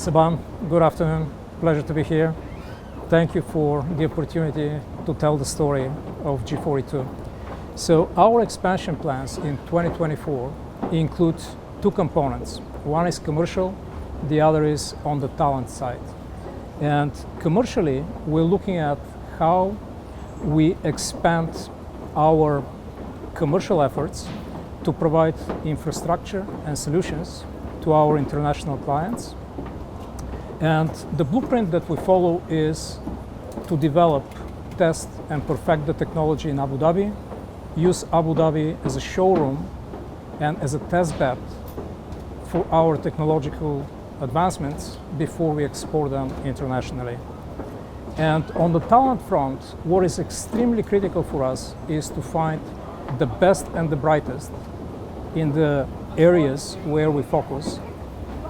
Saban, good afternoon. Pleasure to be here. Thank you for the opportunity to tell the story of G42. So our expansion plans in 2024 include two components. One is commercial, the other is on the talent side. And commercially, we're looking at how we expand our commercial efforts to provide infrastructure and solutions to our international clients. And the blueprint that we follow is to develop, test, and perfect the technology in Abu Dhabi, use Abu Dhabi as a showroom and as a test bed for our technological advancements before we export them internationally. And on the talent front, what is extremely critical for us is to find the best and the brightest in the areas where we focus,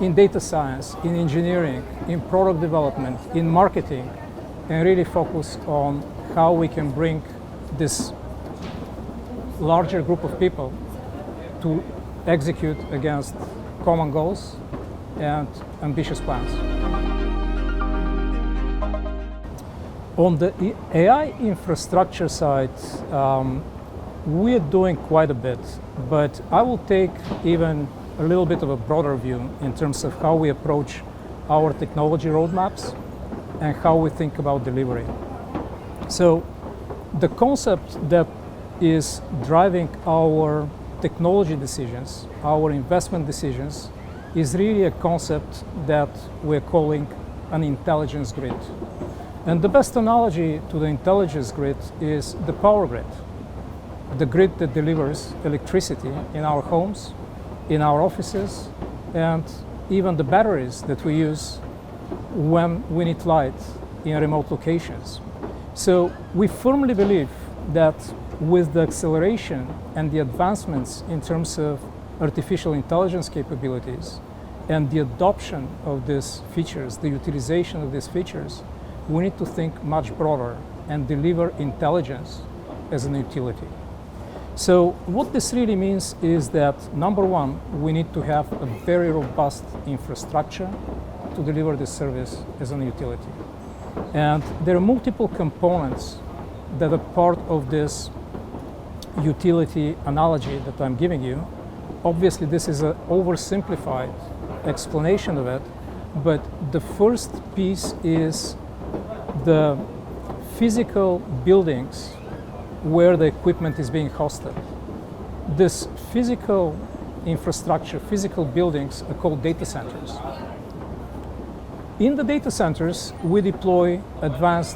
in data science, in engineering, in product development, in marketing, and really focus on how we can bring this larger group of people to execute against common goals and ambitious plans. On the AI infrastructure side, we're doing quite a bit, but I will take even a little bit of a broader view in terms of how we approach our technology roadmaps and how we think about delivery. So the concept that is driving our technology decisions, our investment decisions, is really a concept that we're calling an intelligence grid. And the best analogy to the intelligence grid is the power grid, the grid that delivers electricity in our homes, in our offices, and even the batteries that we use when we need light in remote locations. So we firmly believe that with the acceleration and the advancements in terms of artificial intelligence capabilities and the adoption of these features, the utilization of these features, we need to think much broader and deliver intelligence as an utility. So what this really means is that, number one, we need to have a very robust infrastructure to deliver this service as an utility. And there are multiple components that are part of this utility analogy that I'm giving you. Obviously, this is an oversimplified explanation of it, but the first piece is the physical buildings where the equipment is being hosted. This physical infrastructure, physical buildings are called data centers. In the data centers, we deploy advanced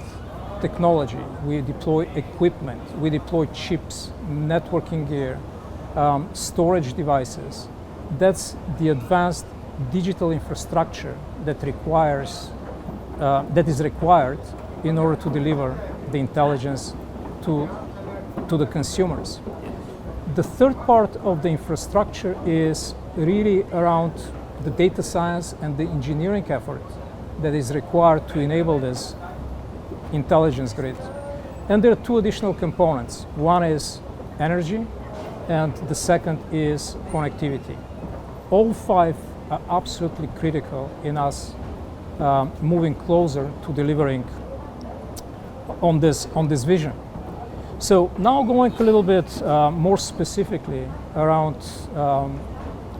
technology, we deploy equipment, we deploy chips, networking gear, storage devices. That's the advanced digital infrastructure that is required in order to deliver the intelligence to the consumers. The third part of the infrastructure is really around the data science and the engineering effort that is required to enable this intelligence grid. And there are two additional components. One is energy, and the second is connectivity. All five are absolutely critical in us moving closer to delivering on this vision. So now going a little bit more specifically around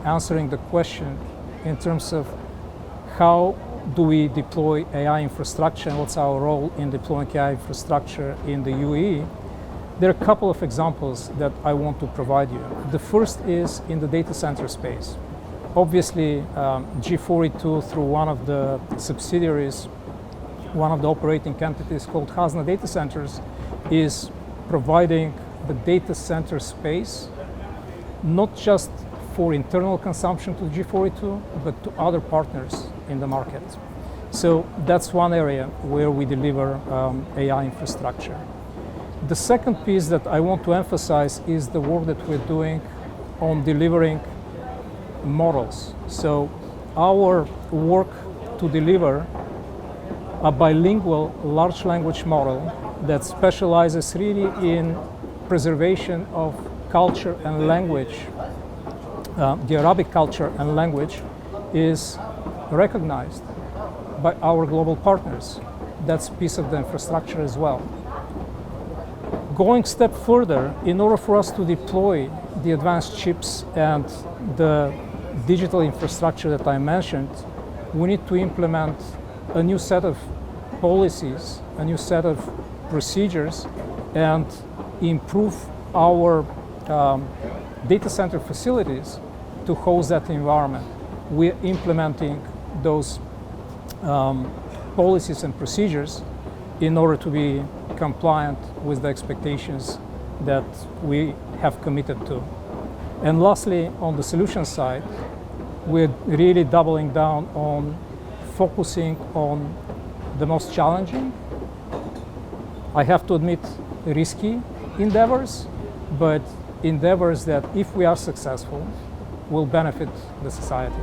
answering the question in terms of how do we deploy AI infrastructure and what's our role in deploying AI infrastructure in the UAE, there are a couple of examples that I want to provide you. The first is in the data center space. Obviously, G42 through one of the subsidiaries, one of the operating entities called Hasna Data Centers, is providing the data center space, not just for internal consumption to G42, but to other partners in the market. So that's one area where we deliver AI infrastructure. The second piece that I want to emphasize is the work that we're doing on delivering models. So our work to deliver a bilingual large language model that specializes really in preservation of culture and language, the Arabic culture and language, is recognized by our global partners. That's a piece of the infrastructure as well. Going a step further, in order for us to deploy the advanced chips and the digital infrastructure that I mentioned, we need to implement a new set of policies, a new set of procedures, and improve our data center facilities to host that environment. We're implementing those policies and procedures in order to be compliant with the expectations that we have committed to. And lastly, on the solution side, we're really doubling down on focusing on the most challenging, I have to admit, risky endeavors, but endeavors that, if we are successful, will benefit the society.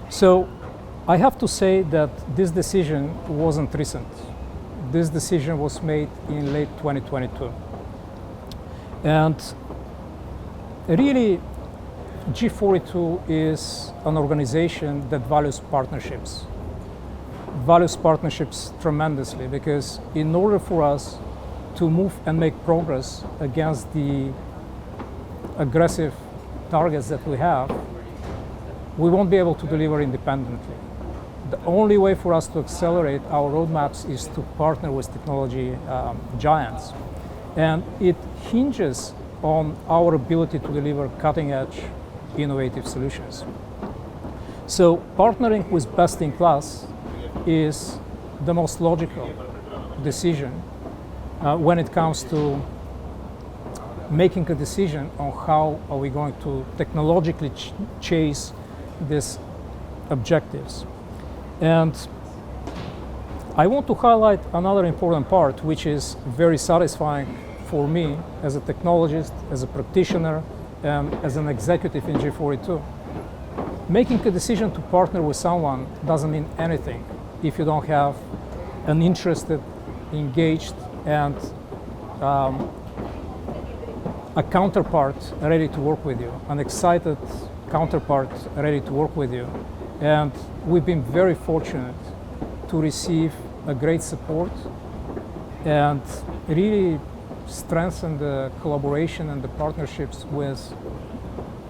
So I have to say that this decision wasn't recent. This decision was made in late 2022. And really, G42 is an organization that values partnerships tremendously, because in order for us to move and make progress against the aggressive targets that we have, we won't be able to deliver independently. The only way for us to accelerate our roadmaps is to partner with technology giants. And it hinges on our ability to deliver cutting-edge, innovative solutions. So partnering with best-in-class is the most logical decision when it comes to making a decision on how are we going to technologically chase these objectives. And I want to highlight another important part, which is very satisfying for me as a technologist, as a practitioner, and as an executive in G42. Making a decision to partner with someone doesn't mean anything if you don't have an interested, engaged, and a counterpart ready to work with you, an excited counterpart ready to work with you. And we've been very fortunate to receive a great support and really strengthen the collaboration and the partnerships with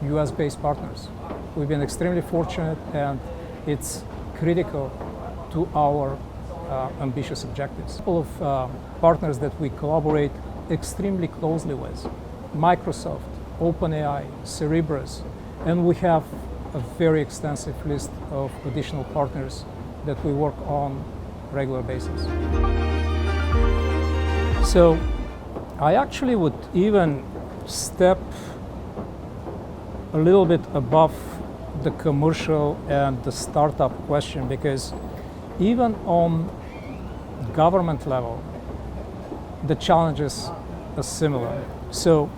US-based partners. We've been extremely fortunate, and it's critical to our ambitious objectives. A couple of partners that we collaborate extremely closely with: Microsoft, OpenAI, Cerebras, and we have a very extensive list of additional partners that we work on a regular basis. So I actually would even step a little bit above the commercial and the startup question, because even on government level, the challenges are similar. So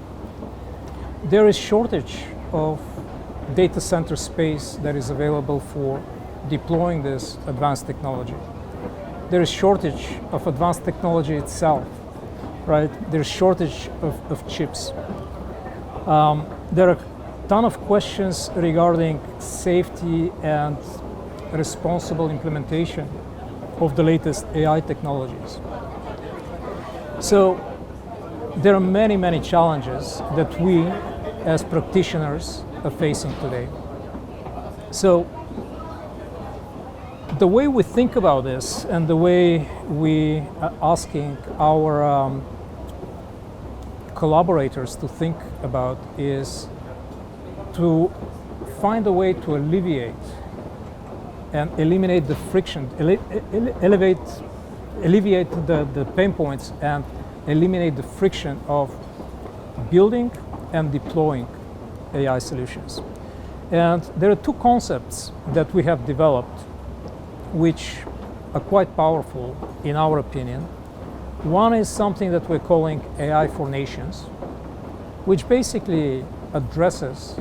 there is shortage of data center space that is available for deploying this advanced technology. There is shortage of advanced technology itself, right? There's shortage of chips. There are a ton of questions regarding safety and responsible implementation of the latest AI technologies. So there are many, many challenges that we as practitioners are facing today. So the way we think about this and the way we are asking our collaborators to think about is to find a way to alleviate and eliminate the friction, alleviate the pain points and eliminate the friction of building and deploying AI solutions. And there are two concepts that we have developed which are quite powerful in our opinion. One is something that we're calling AI for Nations, which basically addresses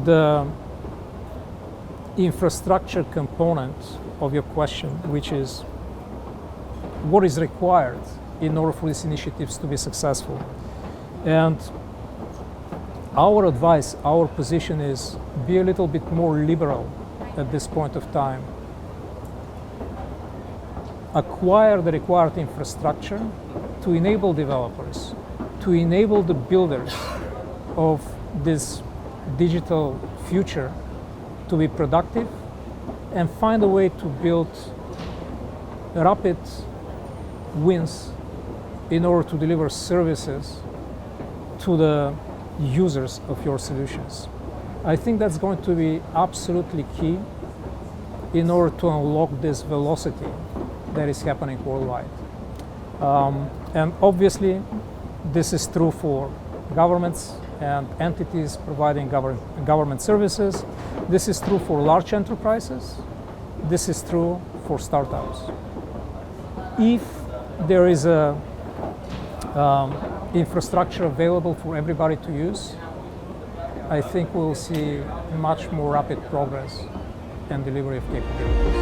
the infrastructure component of your question, which is what is required in order for these initiatives to be successful. And our advice, our position is be a little bit more liberal at this point of time. Acquire the required infrastructure to enable developers, to enable the builders of this digital future to be productive, and find a way to build rapid wins in order to deliver services to the users of your solutions. I think that's going to be absolutely key in order to unlock this velocity that is happening worldwide. And obviously, this is true for governments and entities providing government services. This is true for large enterprises. This is true for startups. If there is a infrastructure available for everybody to use, I think we'll see much more rapid progress and delivery of capabilities.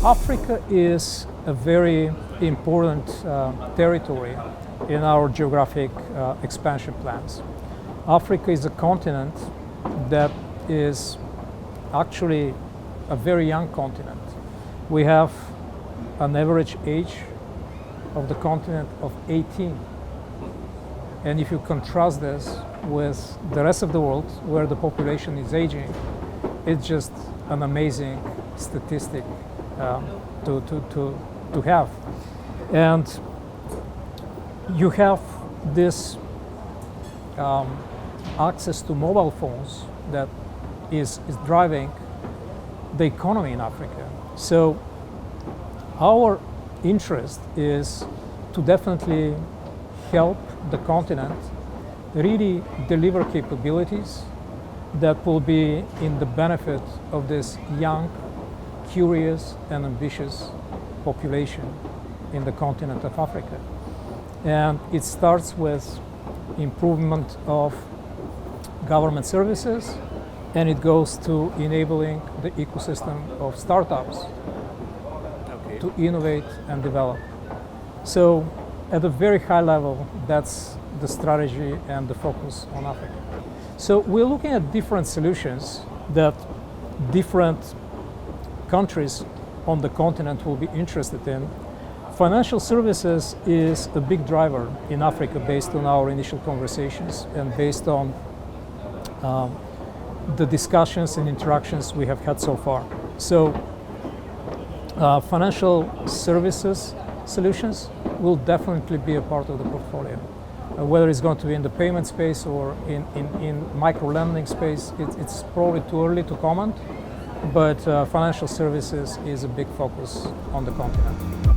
Africa is a very important territory in our geographic expansion plans. Africa is a continent that is actually a very young continent. We have an average age of the continent of 18. And if you contrast this with the rest of the world, where the population is aging, it's just an amazing statistic to have. And you have this access to mobile phones that is driving the economy in Africa. So our interest is to definitely help the continent really deliver capabilities that will be in the benefit of this young, curious, and ambitious population in the continent of Africa. And it starts with improvement of government services, and it goes to enabling the ecosystem of startups to innovate and develop. So at a very high level, that's the strategy and the focus on Africa. So we're looking at different solutions that different countries on the continent will be interested in. Financial services is a big driver in Africa based on our initial conversations and based on the discussions and interactions we have had so far. So financial services solutions will definitely be a part of the portfolio. Whether it's going to be in the payment space or in micro-lending space, it's probably too early to comment, but financial services is a big focus on the continent.